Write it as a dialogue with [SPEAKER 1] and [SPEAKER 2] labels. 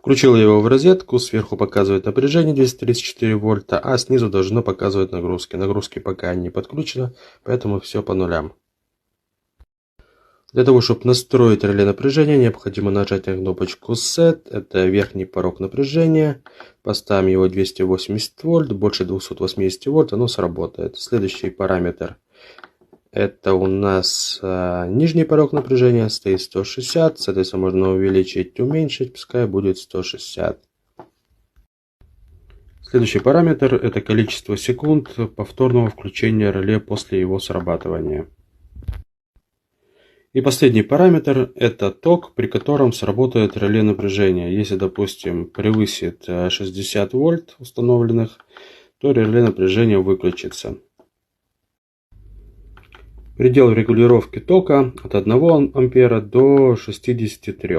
[SPEAKER 1] Включил его в розетку, сверху показывает напряжение 234 вольта, а снизу должно показывать нагрузки. Нагрузки пока не подключено, поэтому все по нулям. Для того, чтобы настроить реле напряжения, необходимо нажать на кнопочку Set, это верхний порог напряжения. Поставим его 280 вольт, больше 280 вольт, оно сработает. Следующий параметр. Это у нас нижний порог напряжения, стоит 160, соответственно можно увеличить, уменьшить, пускай будет 160. Следующий параметр это количество секунд повторного включения реле после его срабатывания. И последний параметр это ток, при котором сработает реле напряжения. Если, допустим, превысит 60 вольт установленных, то реле напряжения выключится. Предел регулировки тока от 1 ампера до 63.